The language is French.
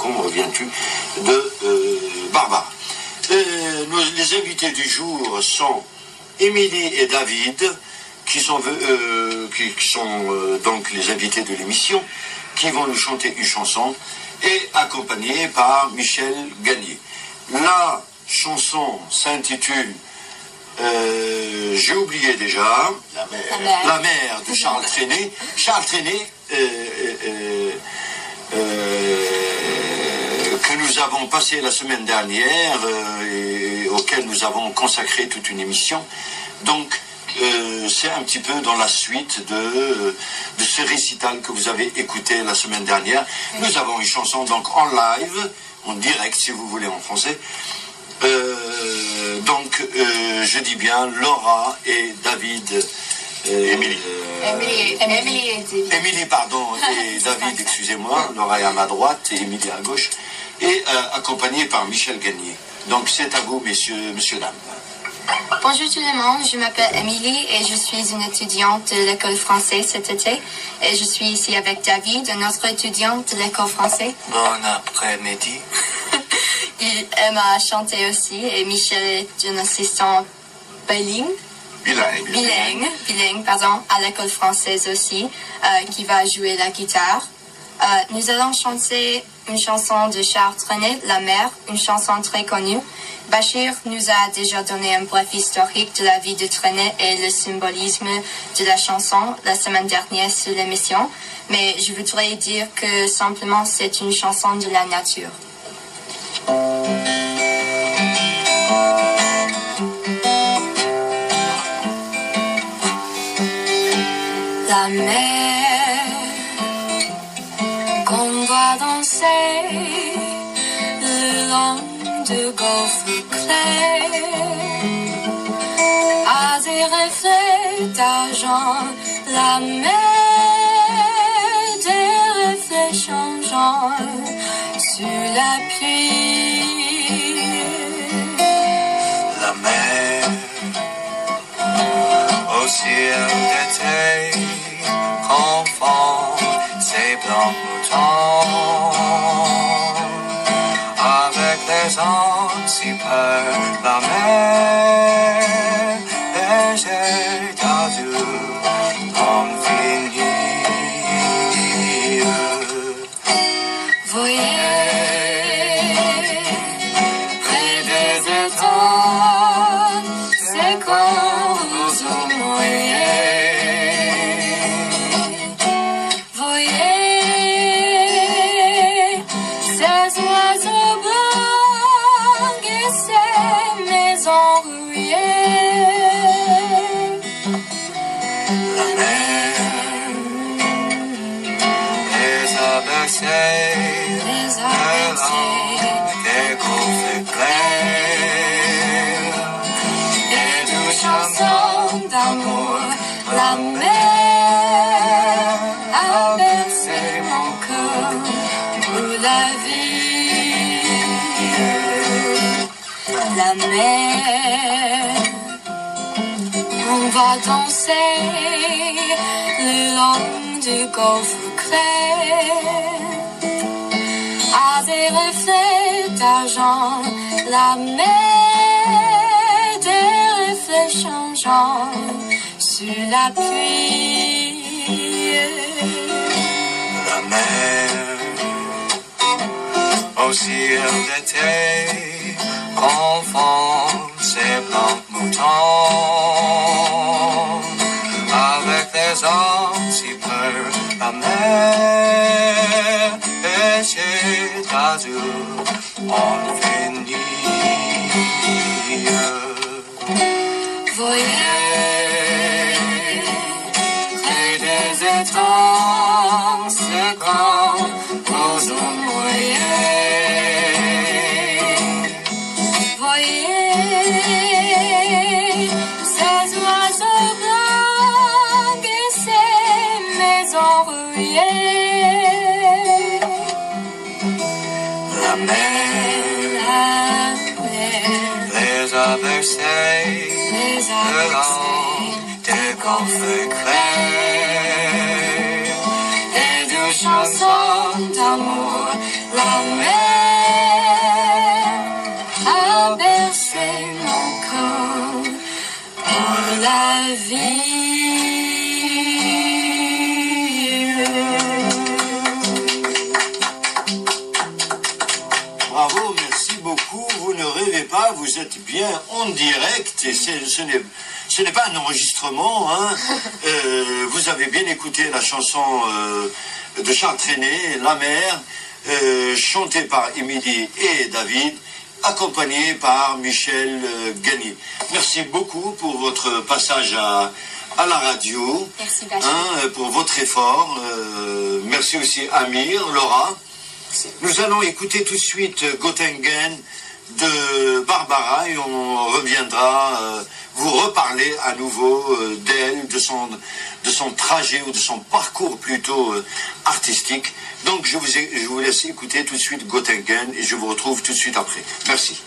quand reviens-tu de Barbara. Les invités du jour sont Émilie et David, qui sont donc les invités de l'émission, qui vont nous chanter une chanson, et accompagnés par Michel Gagné. La chanson s'intitule j'ai oublié déjà, La mer de Charles Trenet. Charles Trenet, que nous avons passé la semaine dernière et auquel nous avons consacré toute une émission. Donc, c'est un petit peu dans la suite de ce récital que vous avez écouté la semaine dernière. Nous avons une chanson donc en live, en direct si vous voulez en français. Donc, je dis bien Laura et David. Émilie, pardon, et David, excusez-moi. Laura est à ma droite et Émilie à gauche. Et accompagné par Michel Gagné. Donc, c'est à vous, messieurs, dames. Bonjour tout le monde, je m'appelle Émilie et je suis une étudiante de l'école française cet été. Et je suis ici avec David, un autre étudiant de l'école française. Bon après-midi. Il aime à chanter aussi et Michel est un assistant bilingue, à l'école française aussi, qui va jouer la guitare. Nous allons chanter une chanson de Charles Trenet, La mer, une chanson très connue. Bachir nous a déjà donné un bref historique de la vie de Trenet et le symbolisme de la chanson la semaine dernière sur l'émission, mais je voudrais dire que simplement c'est une chanson de la nature. La mer qu'on va danser le long de golfe clair a des reflets d'argent. La mer des reflets changeants sur la pluie. La mer au ciel d'été confond ses blancs moutons avec les ondes si peur. La mer légère d'azur infinie. Voyez près des étangs ces coraux au moyen. Voyez ces oiseaux blancs et ces maisons rouillées. La mer les a bercés. Des golfes clairs et nous chantons d'amour. La mer a bercé mon cœur pour la vie. La mer, on va danser le long du golfe clair. À des reflets d'argent, la mer des reflets changeants sur la pluie. La mer au ciel d'été confond ses blancs moutons avec les hommes si peur. La mer léger d'azur infinie. Voyez près des étangs ce grand roseau moyen. Voyez ces oiseaux blancs et ces maisons rouillées. La mer les a bercés le long des golfes clairs et nous chantons chanson d'amour, la mer a bercé mon corps pour la vie. Bravo, merci beaucoup. Vous ne rêvez pas, vous êtes bien en direct et ce n'est pas un enregistrement. Hein. Vous avez bien écouté la chanson de Charles Trenet, La mer, chantée par Émilie et David, accompagnée par Michel Gagny. Merci beaucoup pour votre passage à la radio. Merci Bachir. Pour votre effort. Merci aussi Amir, Laura. Nous allons écouter tout de suite Göttingen de Barbara et on reviendra vous reparler à nouveau d'elle, de son trajet ou de son parcours plutôt artistique. Donc je vous laisse écouter tout de suite Göttingen et je vous retrouve tout de suite après. Merci.